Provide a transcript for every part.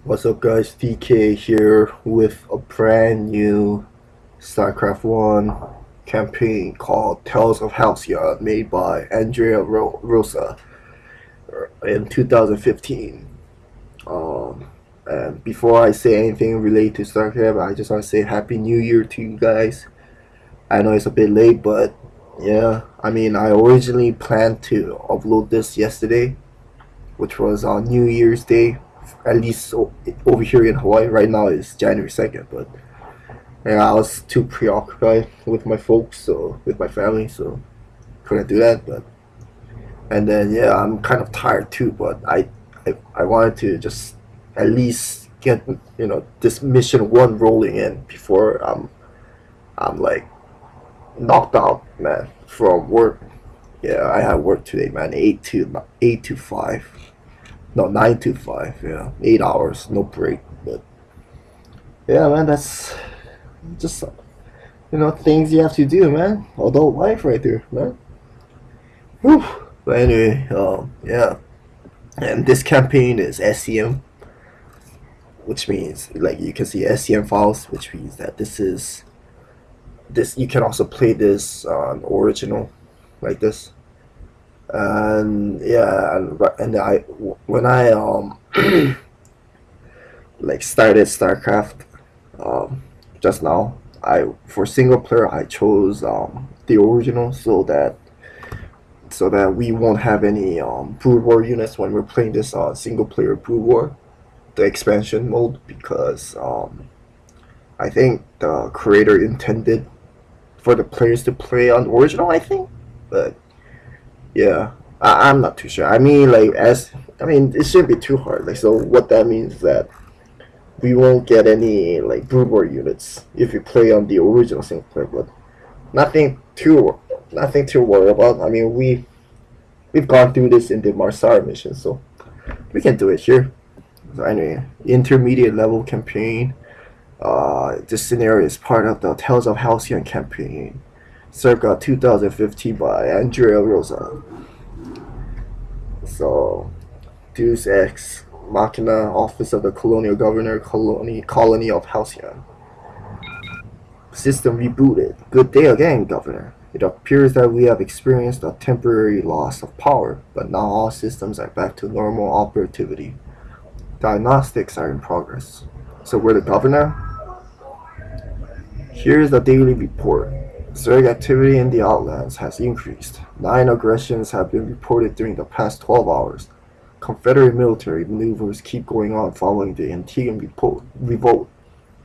What's up guys, DK here with a brand new StarCraft 1 campaign called Tales of Halcyon made by Andrea Rosa in 2015. And before I say anything related to StarCraft, I just want to say Happy New Year to you guys. I know it's a bit late, but yeah, I originally planned to upload this yesterday, which was on New Year's Day, at least over here in Hawaii. Right now it's January 2nd, but yeah, I was too preoccupied with my folks, so with my family, so couldn't do that. But and then yeah, I'm kind of tired too, but I wanted to just at least get this mission one rolling in before I'm like knocked out, man, from work. Yeah, I had work today, man. Eight to five. No, 9 to 5. Yeah, 8 hours, no break. But yeah, man, that's just things you have to do, man. Adult life, right there, man. Whew. But anyway, yeah. And this campaign is SCM, which means like you can see SCM files, which means that this. You can also play this on original, like this. And yeah, and I when I like started StarCraft just now, I for single player I chose the original so that we won't have any Brood War units when we're playing this single player Brood War, the expansion mode, because I think the creator intended for the players to play on original, I think, but yeah, I'm not too sure. It shouldn't be too hard. Like, so what that means is that we won't get any like Brood War units if you play on the original single player. But nothing to worry about. I mean, we've gone through this in the Marsar mission, so we can do it here. So anyway, intermediate level campaign. This scenario is part of the Tales of Halcyon campaign, circa 2015 by Andrea Rosa. So, Deus Ex Machina, Office of the Colonial Governor, Colony of Halcyon. System rebooted. Good day again, Governor. It appears that we have experienced a temporary loss of power, but now all systems are back to normal operativity. Diagnostics are in progress. So we're the Governor? Here's the daily report. Zerg activity in the Outlands has increased. 9 aggressions have been reported during the past 12 hours. Confederate military maneuvers keep going on following the Antiguan revolt.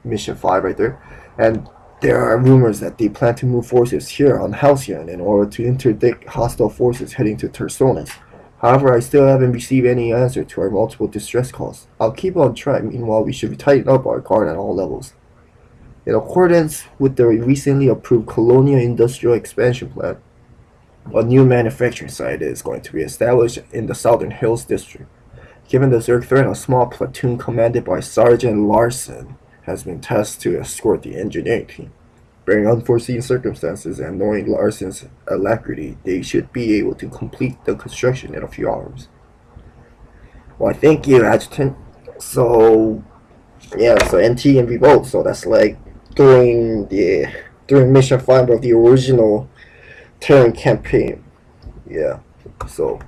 Mission 5 right there. And there are rumors that they plan to move forces here on Halcyon in order to interdict hostile forces heading to Tersonis. However, I still haven't received any answer to our multiple distress calls. I'll keep on track. Meanwhile, we should tighten up our guard at all levels. In accordance with the recently approved Colonial Industrial Expansion Plan, a new manufacturing site is going to be established in the Southern Hills District. Given the Zerg threat, a small platoon commanded by Sergeant Larrson has been tasked to escort the engineering team. Bearing unforeseen circumstances and knowing Larrson's alacrity, they should be able to complete the construction in a few hours. Well, thank you, Adjutant. So, yeah, so NT and Revolt, so that's like during mission 5 of the original Terran campaign. Yeah, so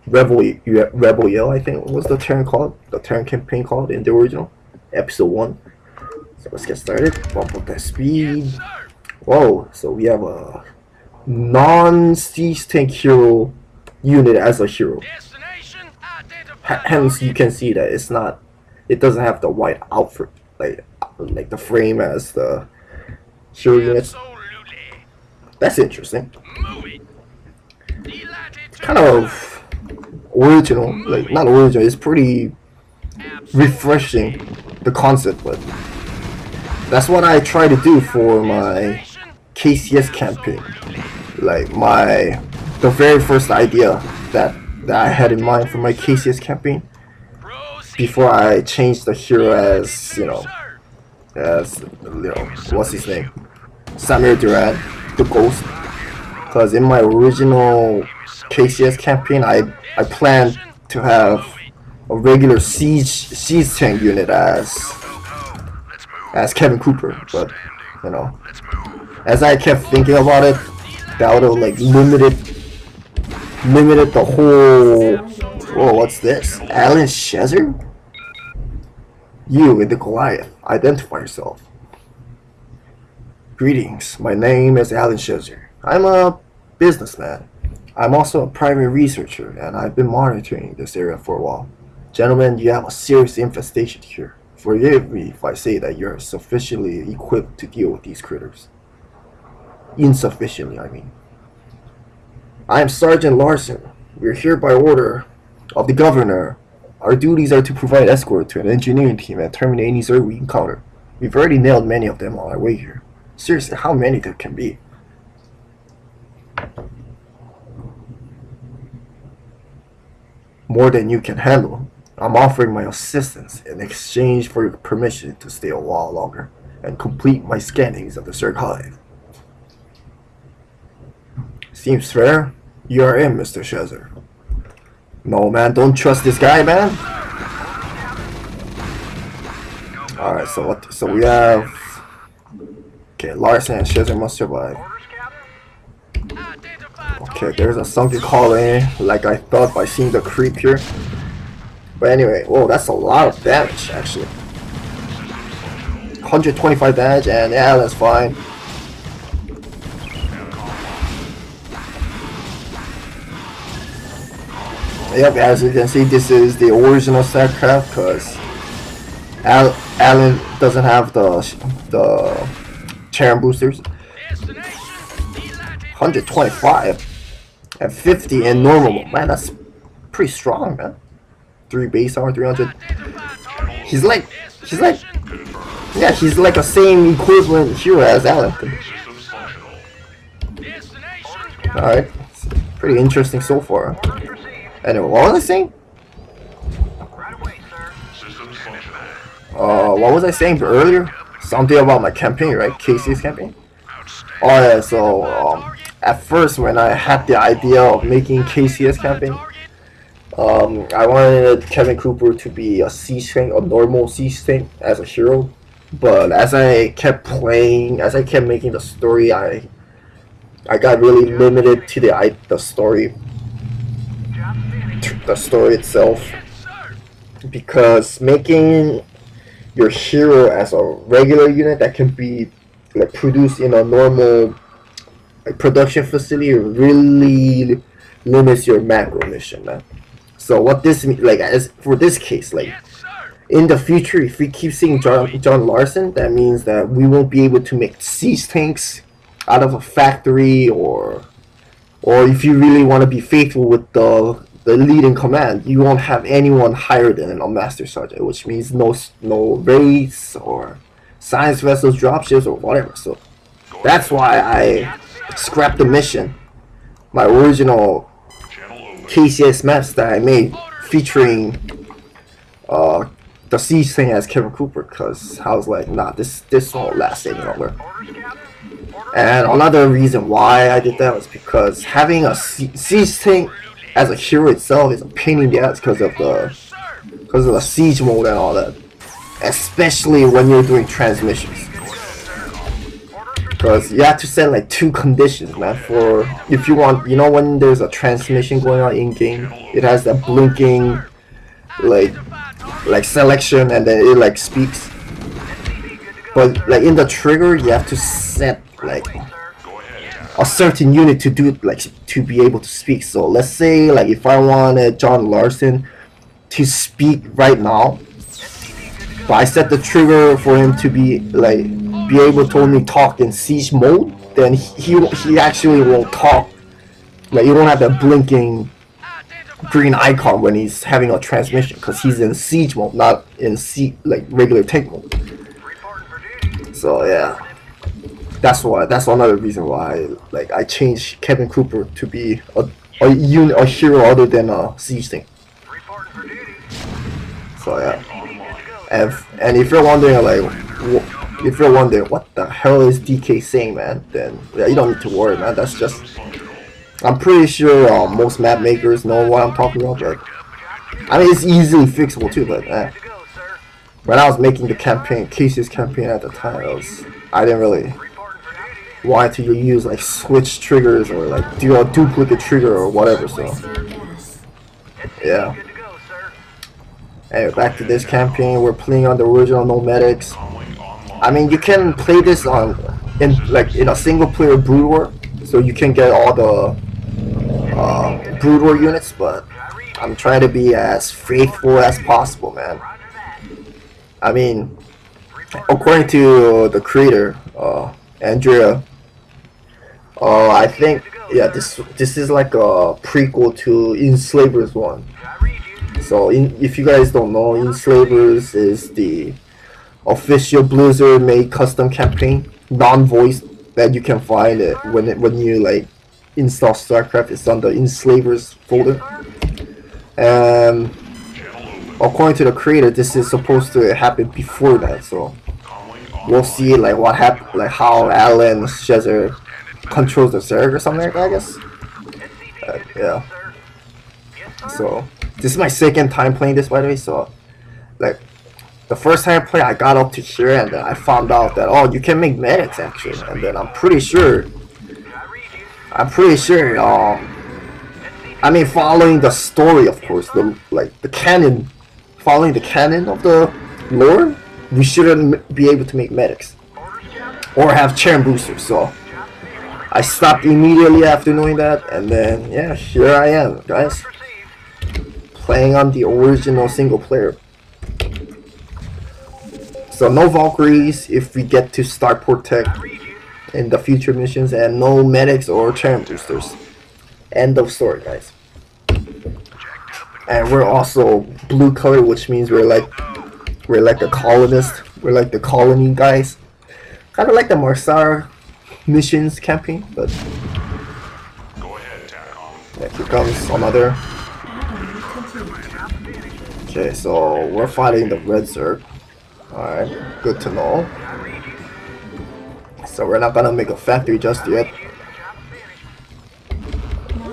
Rebel Yell, I think was the Terran campaign called in the original episode 1. So let's get started. Bump up that speed. Whoa, so we have a non-siege tank hero unit as a hero. Hence you can see that it doesn't have the white outfit like the frame as the hero units. That's interesting. It's kind of original, like not original. It's pretty refreshing, the concept, but that's what I try to do for my KCS campaign. Like the very first idea that I had in mind for my KCS campaign before I changed the hero as what's his name, Samir Durad, the Ghost. Because in my original KCS campaign, I planned to have a regular siege tank unit as Kevin Cooper, but you know, as I kept thinking about it, that would have like limited the whole. Whoa, what's this? Alan Schezar? You in the Goliath, identify yourself. Greetings, my name is Alan Schezar. I'm a businessman. I'm also a private researcher, and I've been monitoring this area for a while. Gentlemen, you have a serious infestation here. Forgive me if I say that you're sufficiently equipped to deal with these critters. Insufficiently, I mean. I am Sergeant Larrson. We're here by order of the governor. Our duties are to provide escort to an engineering team and terminate any Zerg we encounter. We've already nailed many of them on our way here. Seriously, how many there can be? More than you can handle. I'm offering my assistance in exchange for your permission to stay a while longer and complete my scannings of the Zerg hive. Seems fair. You are in, Mr. Schezar. No, man, don't trust this guy, man. Alright, so we have... Okay, Larrson and Schezar must survive. Okay, there's a sunken colony, like I thought by seeing the creep here. But anyway, whoa, that's a lot of damage, actually. 125 damage, and yeah, that's fine. Yep, as you can see, this is the original StarCraft, because Alan doesn't have the Charon boosters. 125 and 50 in normal. Man, that's pretty strong, man. 3 base armor, 300. He's like a same equivalent hero as Alan. Alright, pretty interesting so far. Anyway, what was I saying? What was I saying earlier? Something about my campaign, right? KC's campaign? Oh yeah, so at first when I had the idea of making KCS campaign, I wanted Kevin Cooper to be a siege tank, a normal siege tank as a hero. But as I kept playing, as I kept making the story, I got really limited to the story itself, because making your hero as a regular unit that can be like produced in a normal like production facility really limits your macro mission, man. So what this means, like, as for this case, like in the future, if we keep seeing John Larrson, that means that we won't be able to make siege tanks out of a factory, or if you really want to be faithful with the lead in command, you won't have anyone higher than a master sergeant, which means no raids or science vessels, dropships, or whatever. So that's why I scrapped the mission, my original KCS maps that I made featuring the siege thing as Kevin Cooper, because I was like, nah, this won't last any longer. And another reason why I did that was because having a siege tank as a hero itself is a pain in the ass because of the siege mode and all that, especially when you're doing transmissions. Because you have to set like 2 conditions, man. For if you want, you know, when there's a transmission going on in game, it has that blinking like selection, and then it like speaks. But like in the trigger, you have to set like a certain unit to do it, like to be able to speak. So let's say like if I wanted John Larrson to speak right now, but I set the trigger for him to be able to only talk in siege mode, then he actually won't talk. Like you don't have that blinking green icon when he's having a transmission, because he's in siege mode, not in regular tank mode. So yeah, that's another reason why I changed Kevin Cooper to be a hero other than a siege tank. So yeah, and if you're wondering what the hell is DK saying, man, then yeah, you don't need to worry, man. That's just, I'm pretty sure most map makers know what I'm talking about, but I mean, it's easily fixable too, but when I was making the campaign, Casey's campaign at the time, I didn't really want to use like switch triggers or like do a duplicate trigger or whatever. So yeah. Anyway, back to this campaign. We're playing on the original Nomadics. I mean, you can play this on in a single player Brood War, so you can get all the Brood War units, but I'm trying to be as faithful as possible, man. I mean, according to the creator, Andrea, I think, yeah, this is like a prequel to Enslavers 1. So, if you guys don't know, Enslavers is the official Blizzard made custom campaign, non-voiced, that you can find it when you like install StarCraft. It's on the Enslavers folder. And according to the creator, this is supposed to happen before that. So we'll see like what happened, like how Alan Schezar controls the Zerg or something like that, I guess. Yeah. So this is my second time playing this, by the way. So like the first time I played, I got up to here and then I found out that, oh, you can make medics actually, and then I'm pretty sure I mean, following the story, of course, the canon, following the canon of the lore, we shouldn't be able to make medics or have chain boosters. So I stopped immediately after knowing that, and then yeah, here I am, guys, playing on the original single player. So no Valkyries if we get to Starport Tech in the future missions, and no medics or chain boosters. End of story, guys. And we're also blue color, which means we're like a colonist. We're like the colony guys. Kind of like the Marsar missions campaign, but yeah, here comes another. Okay, so we're fighting the Red Zerg. Alright, good to know. So we're not gonna make a factory just yet,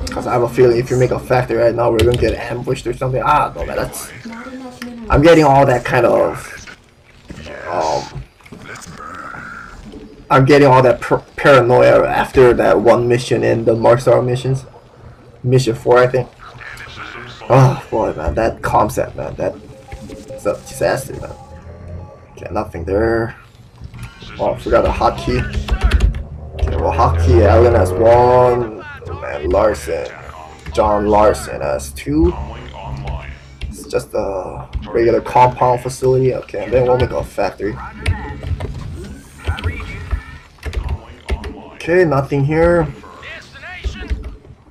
because I have a feeling if you make a factory right now, we're gonna get ambushed or something. Ah, no, man, I'm getting all that kind of I'm getting all that paranoia after that one mission in the Marsar missions. Mission 4, I think. Oh boy, man, that concept, man, that's a disaster, man. Okay, nothing there. Oh, I forgot a hotkey. Okay, well, hotkey, Alan has 1, and Larrson, John Larrson has 2. It's just a regular compound facility. Okay, and then we'll make a factory. Okay, nothing here.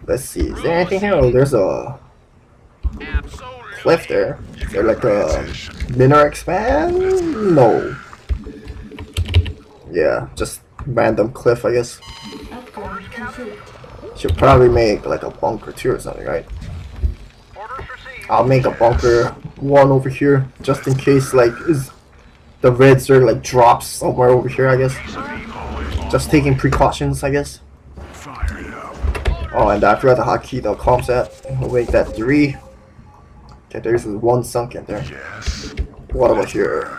Let's see, is there anything here? Oh, there's a cliff there. Is there like a mineral expand? No. Yeah, just random cliff, I guess. Should probably make like a bunker too or something, right? I'll make a bunker 1 over here, just in case like the Red Zerg like drops somewhere over here, I guess. Just taking precautions, I guess. Oh, and I forgot the hotkey, the comms set. We'll make that 3. Okay, there's 1 sunken there. What about here?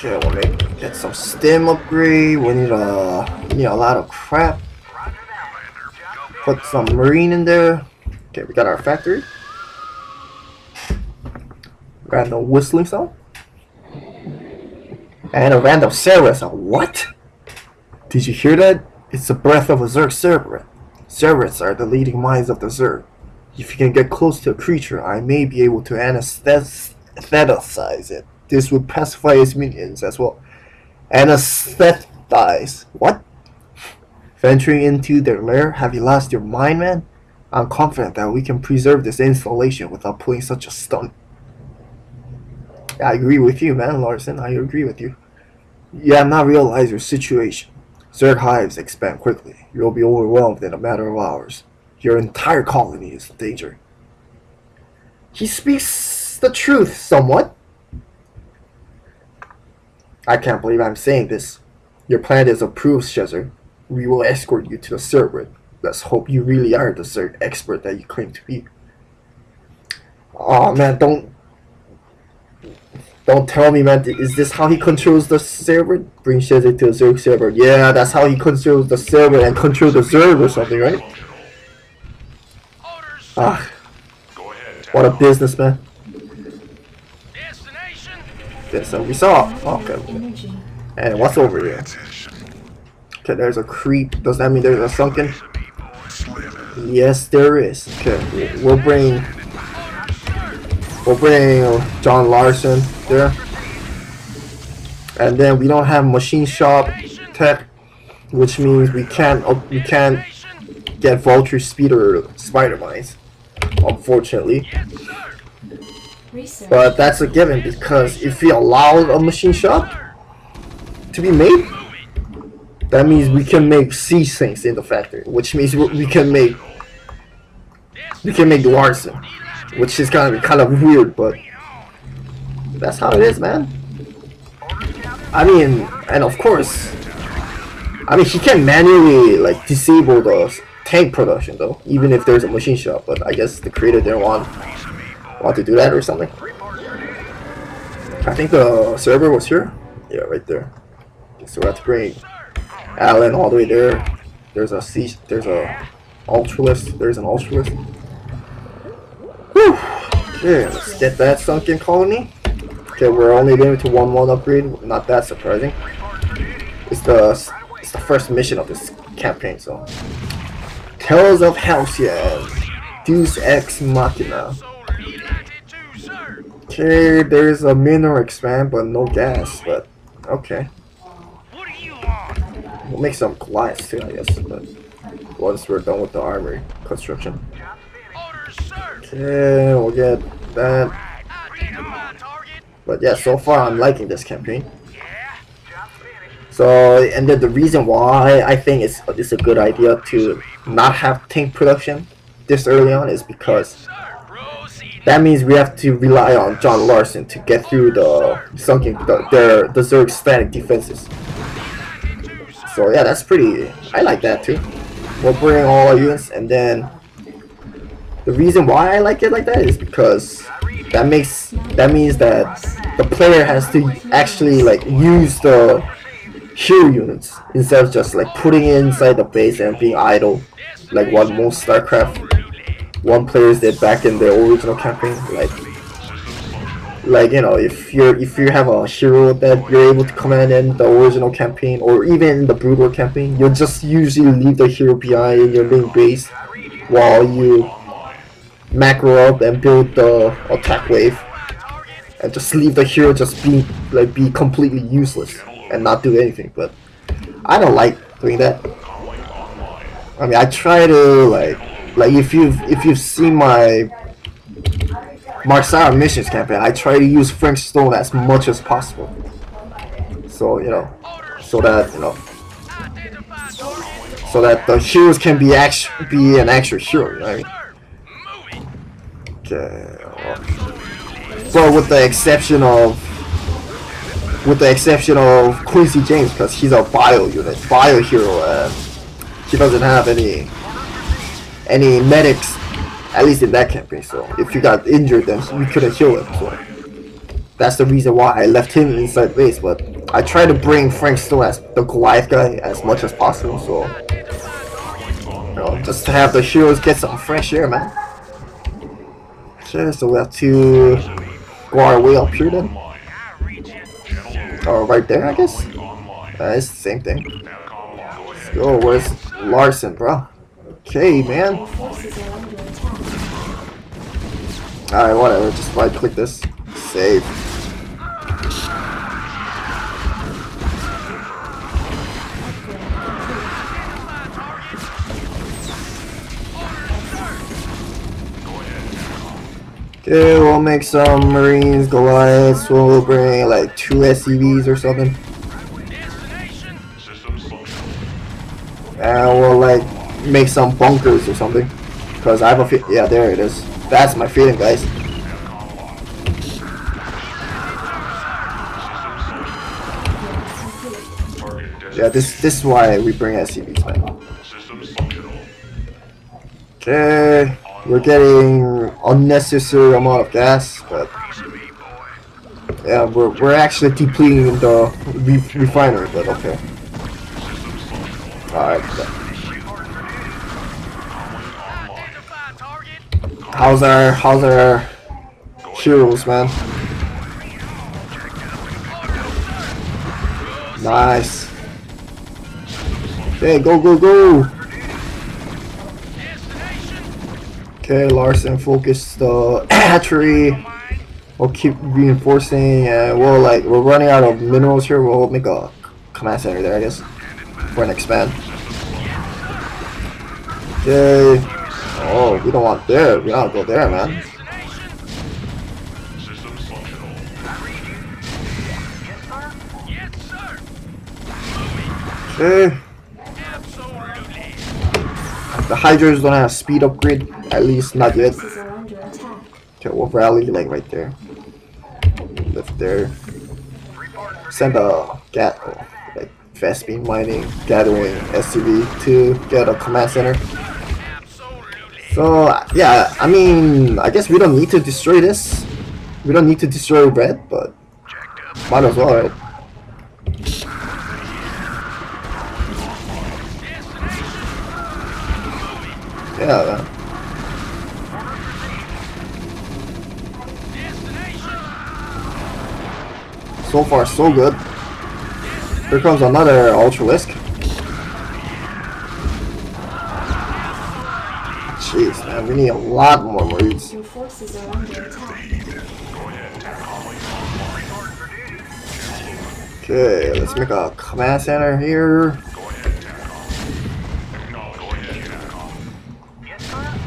Okay, we'll get some stim upgrade. We need a lot of crap. Put some marine in there. Okay, we got our factory. Random whistling sound. And a random Sarah sound. What? Did you hear that? It's the breath of a Zerg Cerberus. Cerberus are the leading minds of the Zerg. If you can get close to a creature, I may be able to anesthetize it. This would pacify its minions as well. Anesthetize. What? Venturing into their lair? Have you lost your mind, man? I'm confident that we can preserve this installation without pulling such a stunt. I agree with you, man, Larrson. I agree with you. You have not realized your situation. Zerg hives expand quickly. You'll be overwhelmed in a matter of hours. Your entire colony is in danger. He speaks the truth somewhat. I can't believe I'm saying this. Your plan is approved, Schezar. We will escort you to the Cerberus. Let's hope you really are the Zerg expert that you claim to be. Oh man, don't tell me, man. Is this how he controls the server? Bring Schezar to the Zerg server. Yeah, that's how he controls the server and control the Zerg or something, right? Ah, what a businessman. That's what we saw. Okay. And what's over here? Okay, there's a creep. Does that mean there's a sunken? Yes, there is. Okay, we'll bring John Larrson there. And then we don't have machine shop tech, which means we can't get vulture speed or spider mines, unfortunately. But that's a given, because if we allow a machine shop to be made, that means we can make siege things in the factory, which means we can make Larson, which is gonna be kind of weird, but that's how it is, man. I mean, and of course, I mean, he can manually like disable the tank production though, even if there's a machine shop. But I guess the creator didn't want to do that or something. I think the server was here. Yeah, right there. So we have to bring Alan all the way there. There's an ultralist. There's an ultralist. Whew. Okay, let's get that sunken colony. Okay, we're only limited to 1-1 upgrade. Not that surprising. It's the first mission of this campaign, so. Tales of Halcyon. Deus Ex Machina. Okay, there's a mineral expand, but no gas. But okay. We'll make some Goliaths too, I guess. But once we're done with the armory construction. Okay, we'll get that. But yeah, so far I'm liking this campaign. So, and then the reason why I think it's a good idea to not have tank production this early on is because that means we have to rely on John Larrson to get through the sunken the Zerg static defenses. So yeah, that's pretty. I like that too. We'll bring all our units, and then the reason why I like it like that is because that means that the player has to actually like use the hero units instead of just like putting it inside the base and being idle, like what most StarCraft 1 players did back in the original campaign. Like you know, if you have a hero that you're able to command in the original campaign or even in the Brood War campaign, you'll just usually leave the hero behind in your main base while you macro up and build the attack wave, and just leave the hero just be completely useless and not do anything. But I don't like doing that. I mean, I try to like if you've seen my Machina missions campaign, I try to use Frank Stone as much as possible. So you know, so that the heroes can be an actual hero. You know what I mean? Okay. Well, with the exception of Quincy James, because he's a bio hero, and he doesn't have any medics, at least in that campaign. So if you got injured, then you couldn't heal him. So that's the reason why I left him inside base. But I try to bring Frank Stone as the Goliath guy as much as possible. So you know, just to have the heroes get some fresh air, man. Okay, so we have to go our way up here then. Oh, right there, I guess. It's the same thing. Let's go. Where's Larson, bro? Okay, man. Alright, whatever. Just right click this. Save. Okay, we'll make some Marines, Goliaths. We'll bring like 2 SCVs or something. And we'll like make some bunkers or something. Because I have a yeah, there it is. That's my feeling, guys. Yeah, this is why we bring SCVs, man. Okay, we're getting unnecessary amount of gas, but yeah, we're actually depleting the refinery. But okay, all right. How's our heroes, man? Nice. Okay, go, go, go. Okay, Larrson, focus the hatchery. We'll keep reinforcing, and we're running out of minerals here. We'll make a command center there, I guess, for an expand. Okay. Oh, we don't want there. We don't go there, man. Okay. The Hydras don't have speed upgrade, at least not yet. Okay, we'll rally like right there. Lift there. Send a like fast beam mining, gathering SCV to get a command center. So yeah, I mean, I guess we don't need to destroy this. We don't need to destroy red, but might as well, right? Yeah, man. So far, so good. Here comes another Ultralisk. Jeez, man, we need a lot more Marines. Your forces are under attack. Okay, let's make a command center here.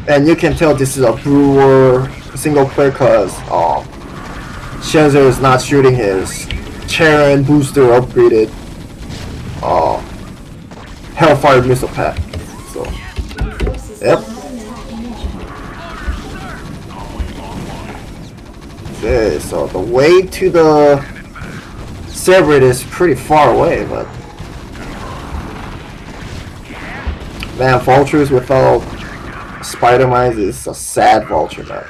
And you can tell this is a brewer single player because Schezar is not shooting his Charon booster upgraded Hellfire missile pack. So, yep. Okay, so the way to the Cerberus is pretty far away, but man, vultures without Spider Mines is a sad vulture, man.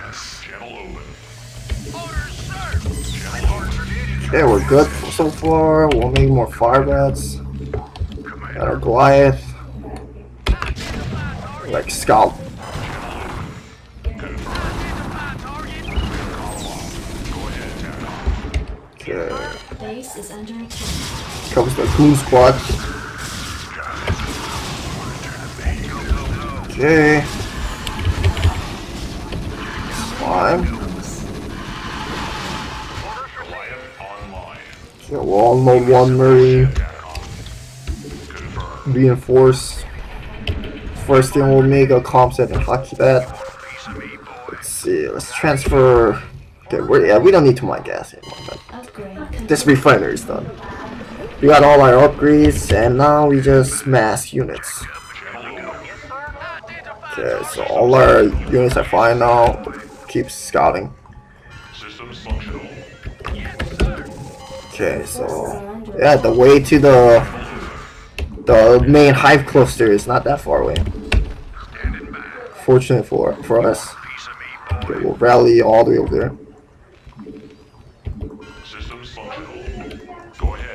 Okay, we're good so far. We'll make more fire bats. Got our Goliath. Like Scout. Okay. Base is under attack. Comes the Goon Squad. Okay. Fine. Okay, we'll all know one Marine. Reinforce. First thing we'll make a comp set and hockey bat. Let's see, let's transfer. Okay, we don't need to mine gas anymore. This refinery is done. We got all our upgrades and now we just mass units. Okay, so all our units are fine now. Keep scouting. Okay, so yeah, the way to the main hive cluster is not that far away. Fortunate for us. Okay, we'll rally all the way over there.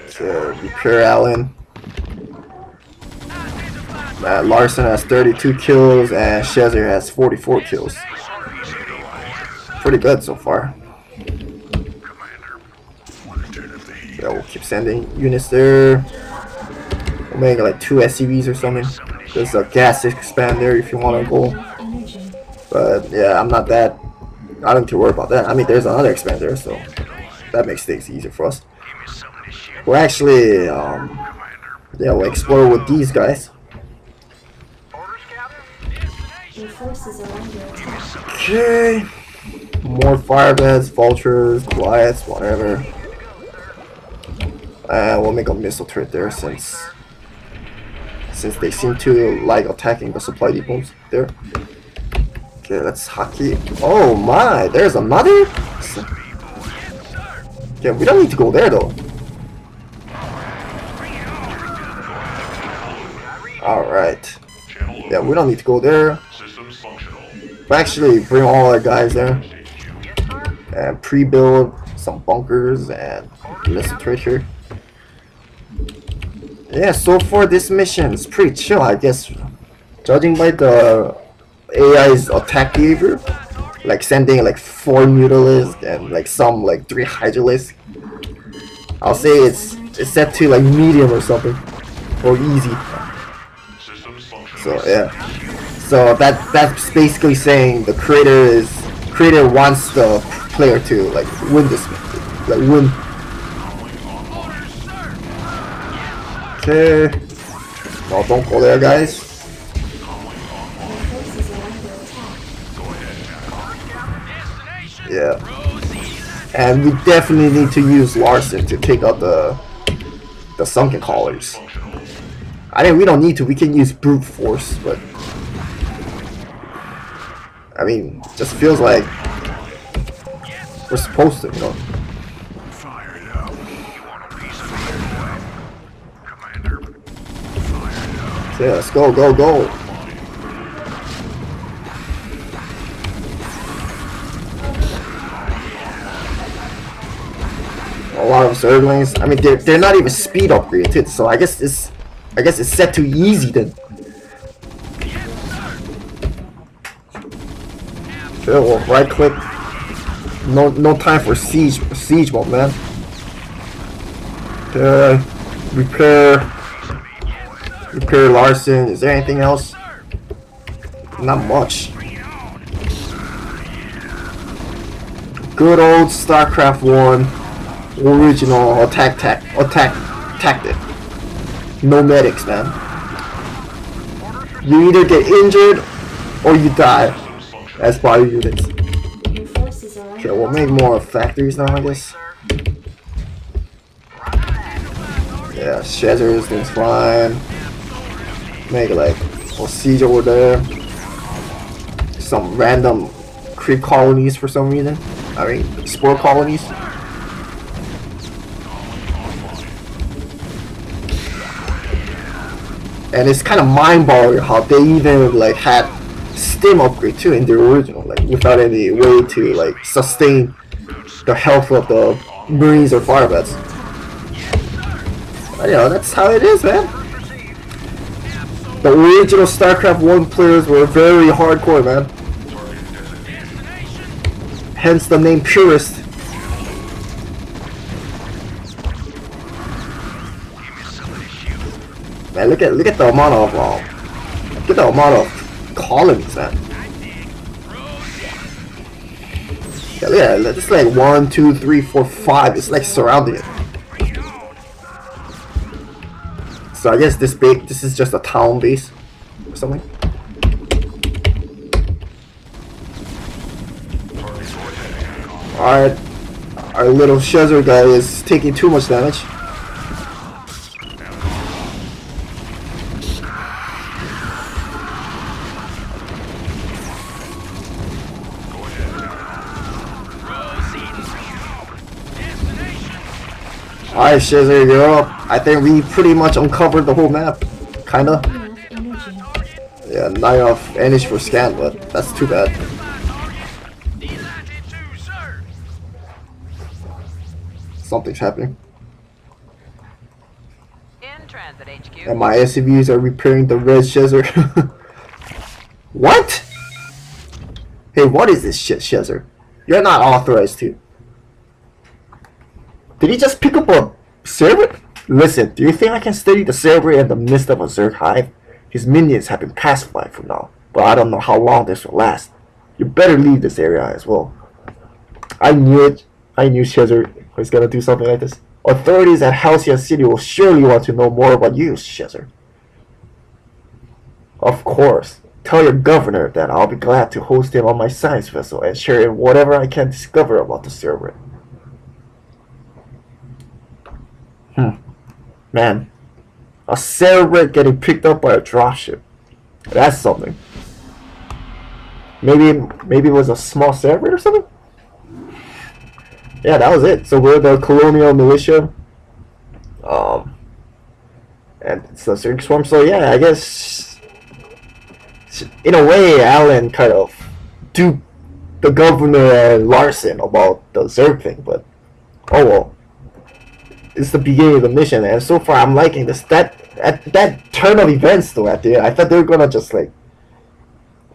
Okay, repair Alan. Larrson has 32 kills and Schezar has 44 kills. Pretty good so far. Yeah, we'll keep sending units there. We'll make like 2 SCVs or something. There's a gas expander if you want to go. But yeah, I don't need to worry about that. I mean, there's another expander, so that makes things easier for us. We're actually, we'll explore with these guys. Okay. More firebeds, vultures, Goliaths, whatever. And we'll make a missile turret there since they seem to like attacking the supply depots there. Okay, let's hockey. Oh my, there's another? Yeah, we don't need to go there though. Alright. Yeah, we don't need to go there. Actually, bring all our guys there and pre-build some bunkers and listen right here. Yeah, so far this mission is pretty chill, I guess. Judging by the AI's attack behavior, like sending like 4 mutalisks and like some like 3 hydralisks, I'll say it's set to like medium or something, or easy. So yeah, so that's basically saying the creator wants the player to like win this, like win. Okay, no, don't go there, guys. Yeah, and we definitely need to use Larrson to take out the sunken colonies. I mean, we don't need to. We can use brute force, but I mean, just feels like we're supposed to, you know. Fire it up. You want a piece of it, Commander? Fire it up. So yeah, let's go, go, go. A lot of Zerglings. I mean, they're not even speed upgraded, so I guess it's set to easy then. Okay, well, right click. No time for siege mode, man. Okay, repair Larrson. Is there anything else? Not much. Good old StarCraft 1 original attack tactic. No medics, man. You either get injured or you die as body units. Your forces are Okay, under we'll make more factories now, I guess. Yeah, Schezar thing's fine. Make like a siege over there. Some random creep colonies for some reason. I mean, spore colonies. And it's kind of mind-boggling how they even like had stim upgrade too in the original, like without any way to like sustain the health of the Marines or Firebats. But, you know, that's how it is, man. The original StarCraft 1 players were very hardcore, man. Hence the name Purist. Man, look at the amount of colonies, man. Yeah, look at it. It's like 1, 2, 3, 4, 5. It's like surrounding it. So I guess this is just a town base or something. Alright, our little Schezar guy is taking too much damage. Alright, Schezar, you're up. I think we pretty much uncovered the whole map. Kinda. enough energy. Yeah, not enough energy for scan, but that's too bad. Something's happening. In transit, HQ. And my SCVs are repairing the red Schezar. What? Hey, what is this shit, Schezar? You're not authorized to. Did he just pick up a server? Listen, do you think I can study the server in the midst of a Zerg hive? His minions have been pacified for now, but I don't know how long this will last. You better leave this area as well. I knew it. I knew Schezar was gonna do something like this. Authorities at Halcyon City will surely want to know more about you, Schezar. Of course. Tell your governor that I'll be glad to host him on my science vessel and share in whatever I can discover about the server. Man, a server getting picked up by a dropship. That's something. Maybe it was a small server or something? Yeah, that was it. So we're the colonial militia. And it's a Zerg swarm, so yeah, I guess in a way Alan kind of to the governor and Larson about the Zerg thing, but oh well. It's the beginning of the mission, and so far I'm liking this. That turn of events though at the end, I thought they were gonna just like,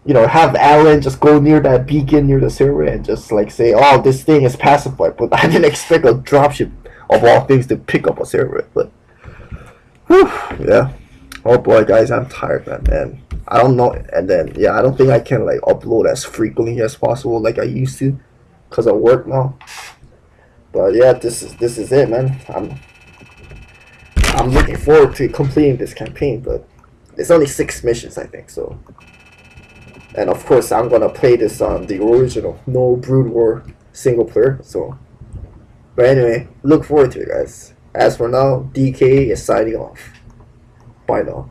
have Alan just go near that beacon near the server and just like say, oh, this thing is pacified, but I didn't expect a dropship of all things to pick up a server, but whew, yeah. Oh boy, guys, I'm tired, man. I don't know, and then I don't think I can like upload as frequently as possible like I used to, cause of work now. But yeah, this is it, man. I'm looking forward to completing this campaign, but it's only 6 missions, I think. So, and of course, I'm gonna play this on the original, no Brood War single player. So, but anyway, look forward to it, guys. As for now, DK is signing off. Bye now.